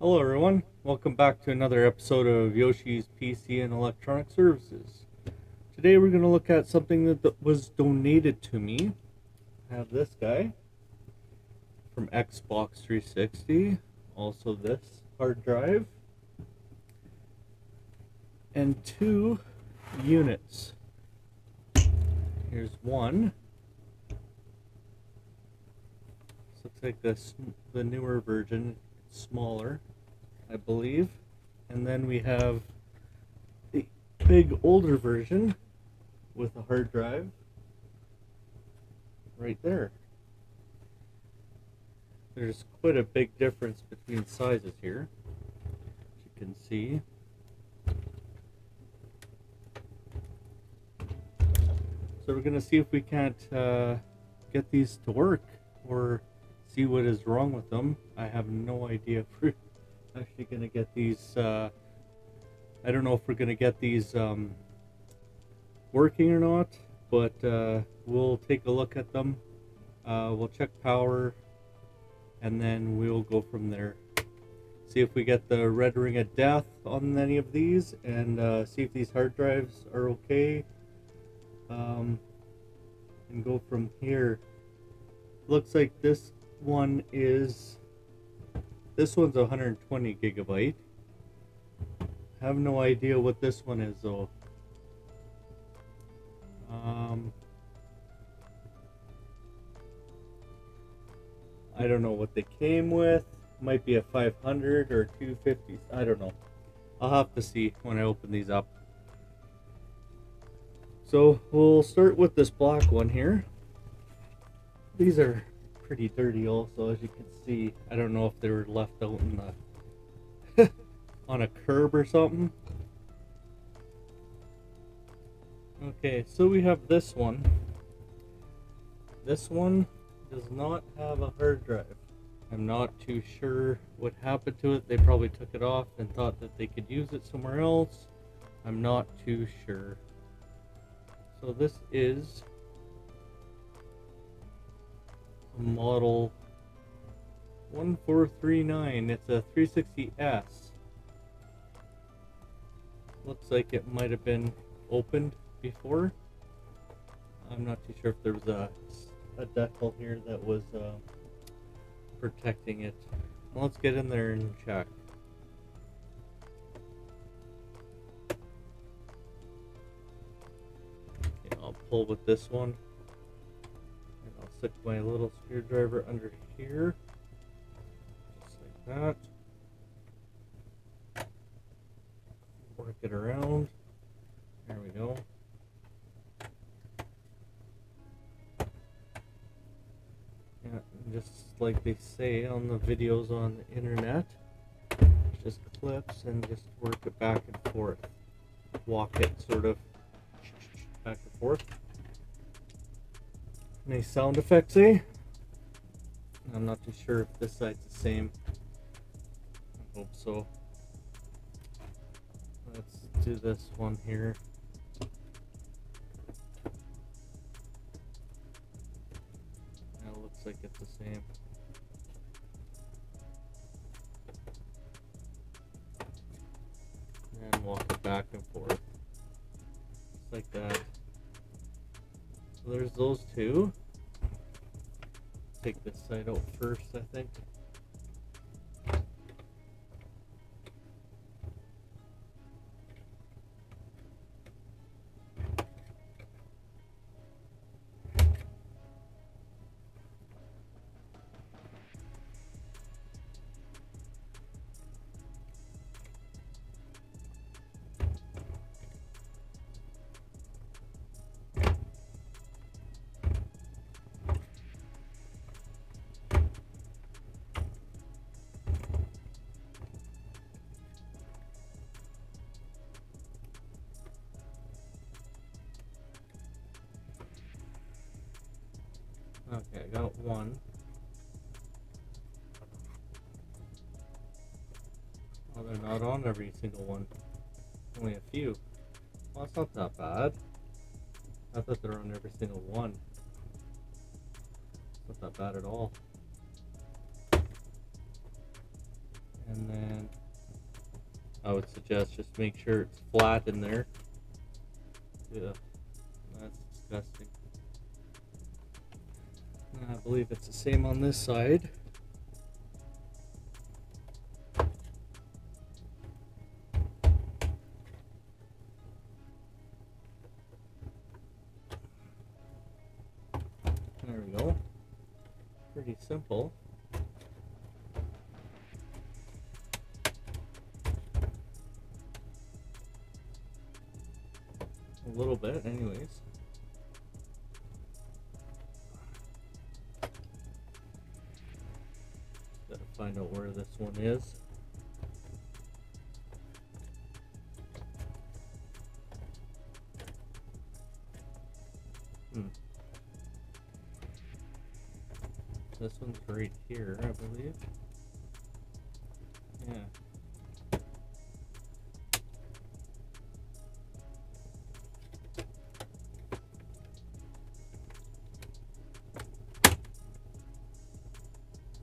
Hello, everyone. Welcome back to another episode of Yoshi's PC and Electronic Services. Today, we're going to look at something that was donated to me. I have this guy from Xbox 360, also this hard drive, and two units. Here's one. This looks like the newer version. It's smaller, I believe. And then we have the big older version with a hard drive right there. There's quite a big difference between sizes here, as you can see. So we're going to see if we can't get these to work or see what is wrong with them. I have no idea if we're actually going to get these. I don't know if we're going to get these working or not, but we'll take a look at them. We'll check power, and then we'll go from there. See if we get the red ring of death on any of these, and see if these hard drives are okay. And go from here. Looks like this one's 120 gigabyte. Have no idea what this one is though. I don't know what they came with. Might be a 500 or 250. I don't know. I'll have to see when I open these up. So we'll start with this black one here. These are pretty dirty also, as you can see. I don't know if they were left out in the on a curb or something. Okay, so we have this one. This one does not have a hard drive. I'm not too sure what happened to it. They probably took it off and thought that they could use it somewhere else. I'm not too sure. So this is a model 1439. It's a 360S. Looks like it might have been opened before. I'm not too sure if there was a decal here that was protecting it. Well, let's get in there and check. I'll pull with this one, and I'll stick my little screwdriver under here, just like that. Work it around. There we go. Yeah, just like they say on the videos on the internet, just clips and just work it back and forth. Walk it sort of back and forth. Any sound effects, eh? I'm not too sure if this side's the same. I hope so. Let's do this one here. Yeah, it looks like it's the same. And walk it back and forth. Just like that. So there's those two. Take this side out first, I think. Okay, I got one. Oh, they're not on every single one. Only a few. Well, that's not that bad. I thought they were on every single one. Not that bad at all. And then I would suggest just make sure it's flat in there. Yeah, that's disgusting. And I believe it's the same on this side. There we go. Pretty simple. A little bit, anyways. Gotta find out where this one is. This one's right here, I believe. Yeah.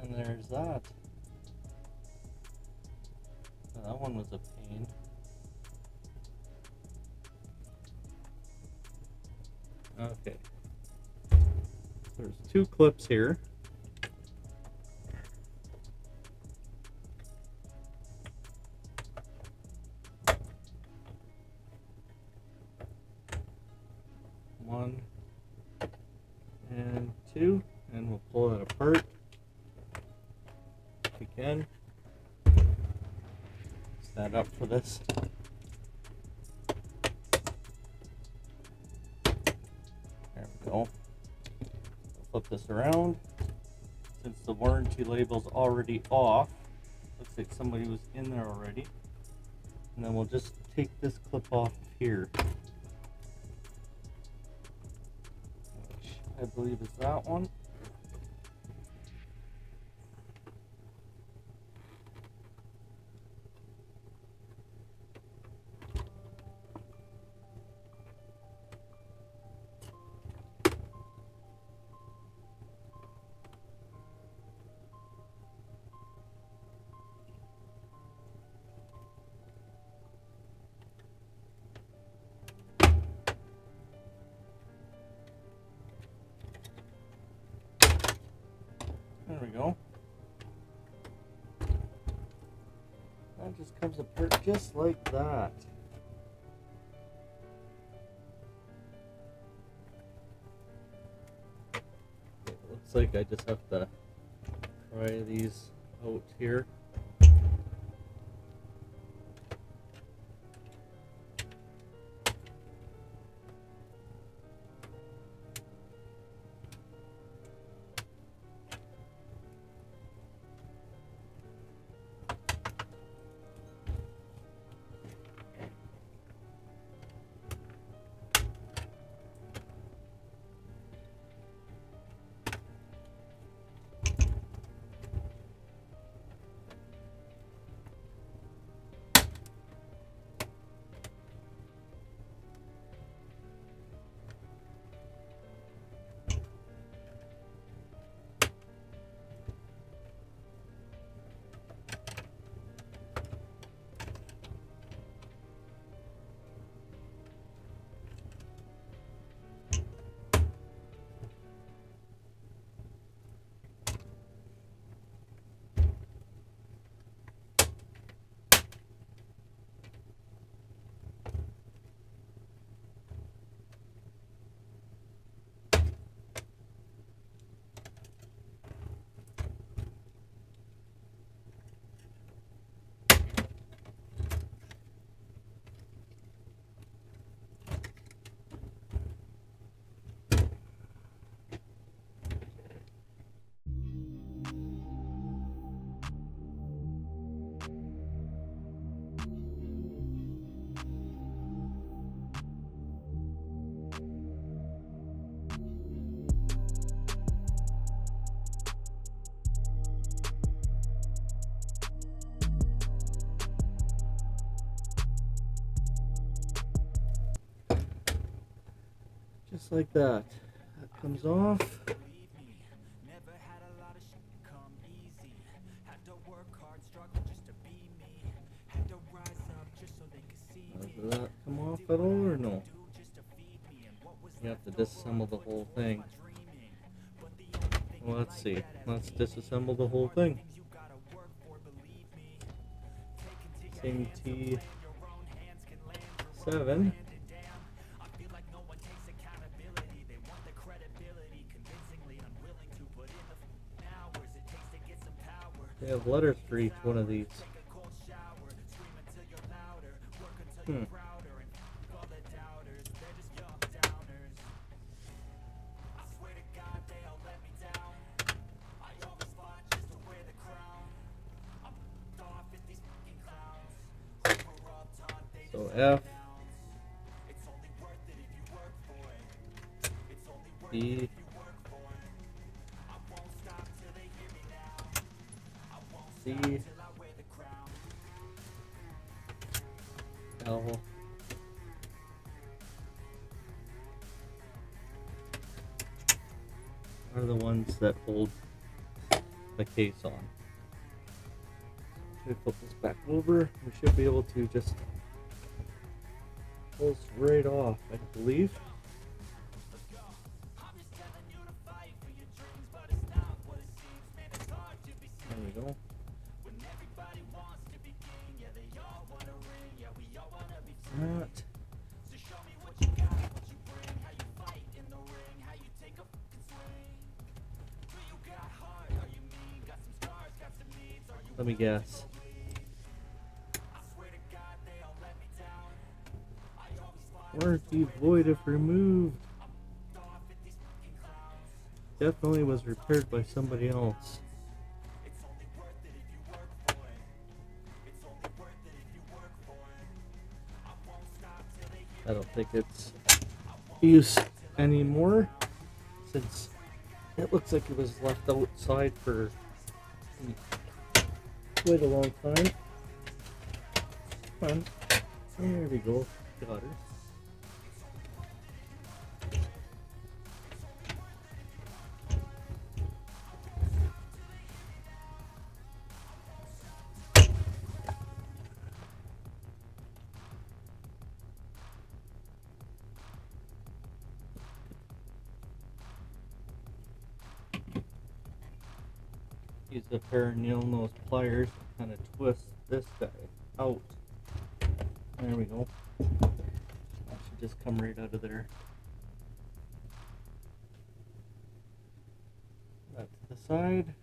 And there's that. Oh, that one was a pain. Okay. There's two clips here. One and two, and we'll pull it apart if we can. Stand up for this. There we go. Flip this around. Since the warranty label's already off, looks like somebody was in there already. And then we'll just take this clip off here, which I believe is that one. There we go. That just comes apart just like that. It looks like I just have to pry these out here. Just like that. That comes off. Does that come off at all or no? You have to disassemble the whole thing. Well, let's see. Let's disassemble the whole thing. Same T7. They have letters for each one of these. So F, B, C, L, are the ones that hold the case on. We flip this back over. We should be able to just pull this right off, I believe. There we go. That. Let me guess. Warranty void if removed. Definitely was repaired by somebody else. I don't think it's used anymore since it looks like it was left outside for quite a long time. Come on. There we go. Got her. Use a pair of nail nose pliers to kind of twist this guy out. There we go. That should just come right out of there. That to the side.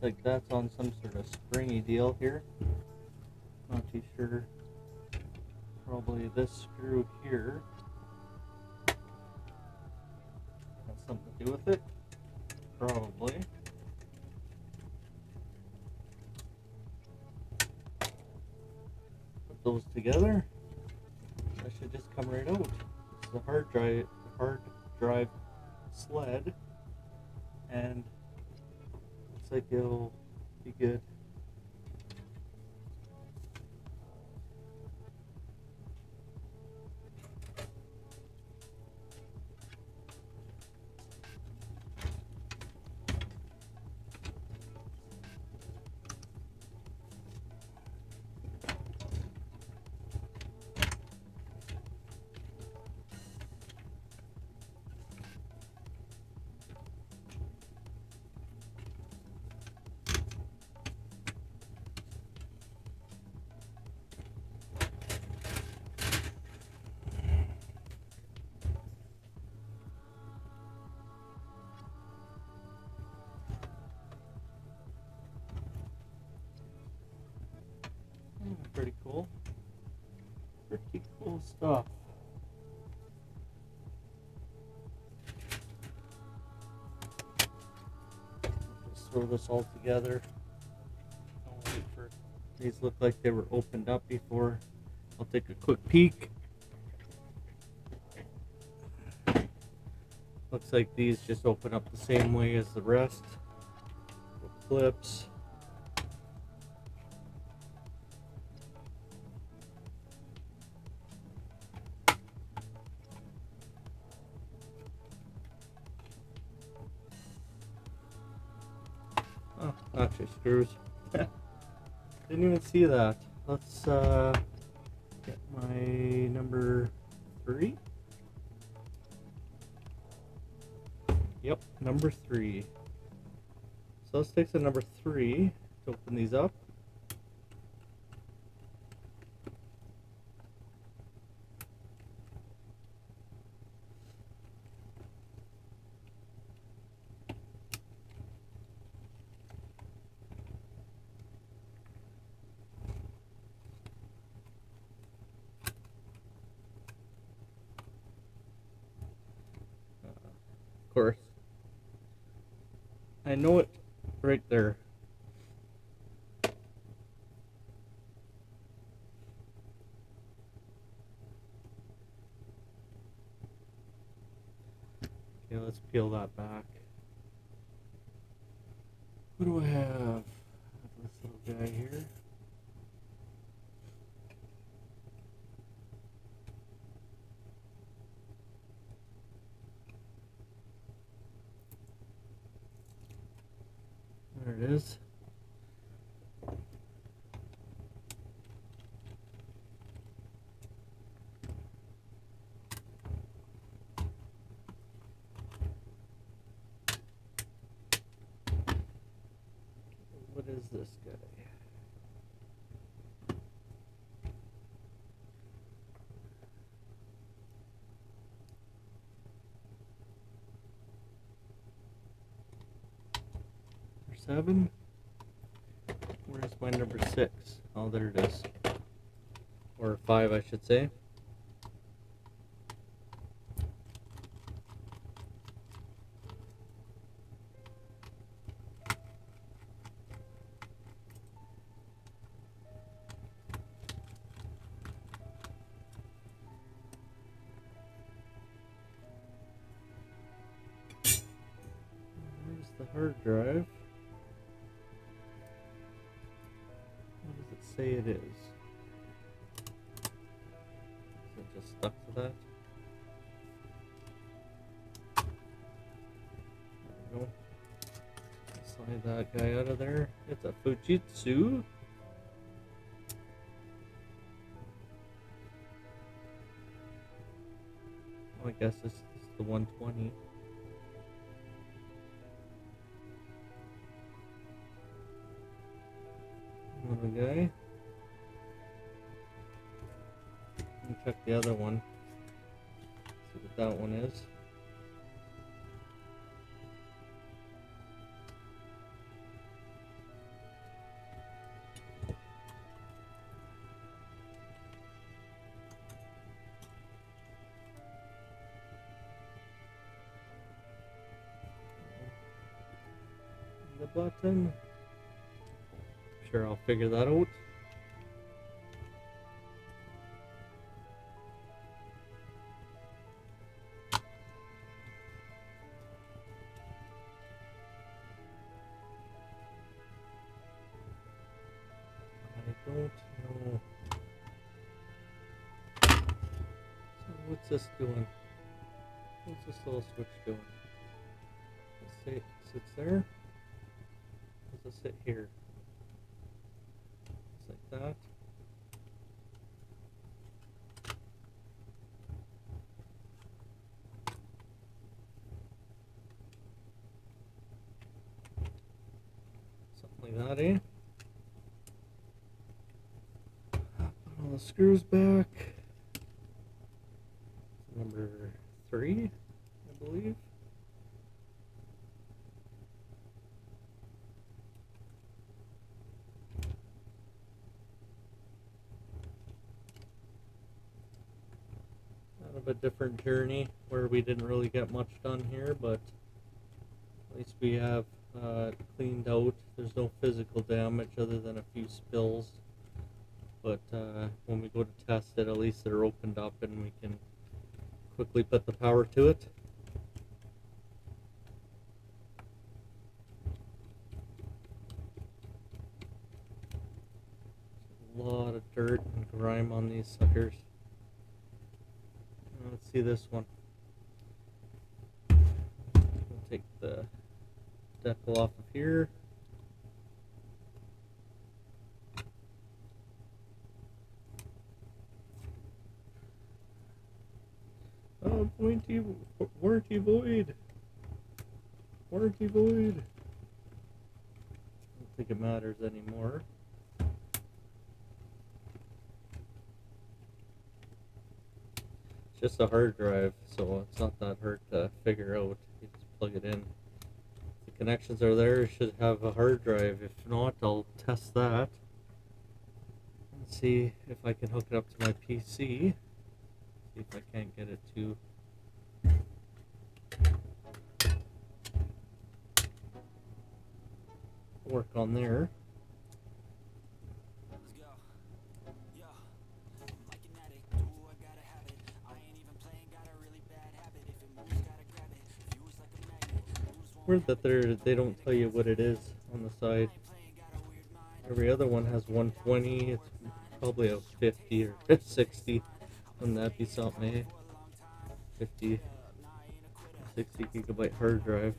Like that's on some sort of springy deal here. Not too sure. Probably this screw here has something to do with it. Probably. Put those together. That should just come right out. This is a hard drive sled, and looks like it'll be good. Pretty cool. Pretty cool stuff. Just throw this all together. I'll wait for these look like they were opened up before. I'll take a quick peek. Looks like these just open up the same way as the rest. Clips. Oh, actually screws. Didn't even see that. Let's get my number 3. Yep, number 3. So let's take the number 3 to open these up. Of course, I know it right there. Okay, let's peel that back. What do I have? This little guy here. There it is. What is this guy? Number 7. Where's my number 6? Oh, there it is. Or 5, I should say. Where's the hard drive? What does it say it is? Is it just stuck to that? There we go. Slide that guy out of there. It's a Fujitsu. Oh, I guess this is the 120. Another guy. Let me check the other one. See what that one is. The button. Sure, I'll figure that out. I don't know. So what's this doing? What's this little switch doing? Let's say it sits there. Does it sit here? Just like that. Something like that, eh? Put all the screws back. Number 3, I believe. Kind of a different journey where we didn't really get much done here, but at least we have cleaned out. There's no physical damage other than a few spills, but when we go to test it, at least they're opened up and we can quickly put the power to it. a lot of dirt and grime on these suckers. Let's see this one. We'll take the decal off of here. Oh, warranty void. Warranty void. I don't think it matters anymore. It's just a hard drive, so it's not that hard to figure out. You just plug it in. If the connections are there, it should have a hard drive. If not, I'll test that and see if I can hook it up to my PC. See if I can't get it to work on there. Weird that they don't tell you what it is on the side. Every other one has 120. It's probably a 50 or 60. Wouldn't that be something, eh? 50, 60 gigabyte hard drive.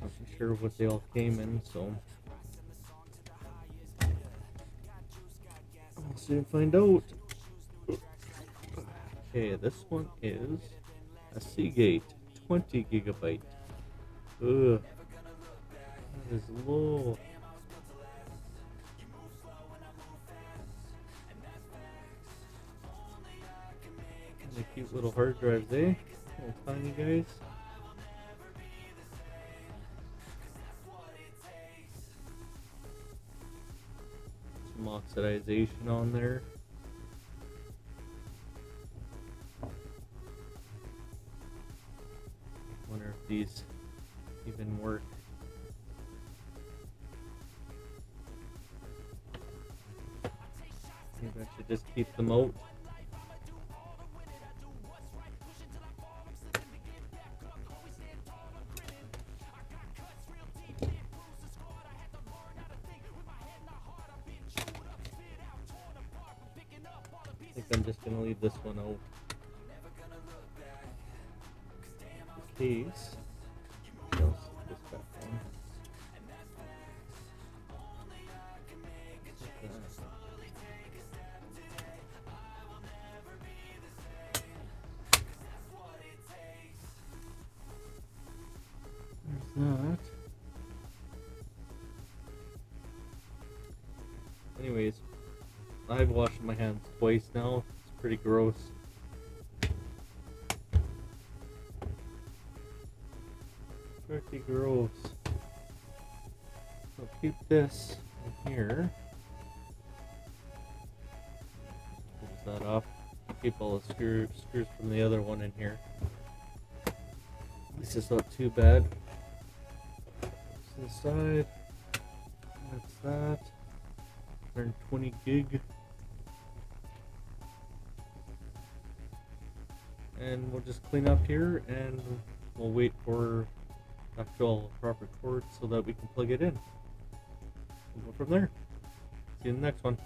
Not too sure what they all came in, so we'll soon find out. Okay, this one is a Seagate 20 gigabyte. Ugh, that is low. The cute little hard drives, eh? Little tiny guys. Some oxidization on there. Wonder if these even work. Maybe I should just keep them out. I think I'm just gonna leave this one out in case. I'll set this back on. There's that. Anyways, I've washed my hands twice now. It's pretty gross. Pretty gross. So keep this in here. Close that off. Keep all the screws from the other one in here. This is not too bad. To the side. That's that. 120 gig. And we'll just clean up here and we'll wait for actual proper cord so that we can plug it in. We'll go from there. See you in the next one.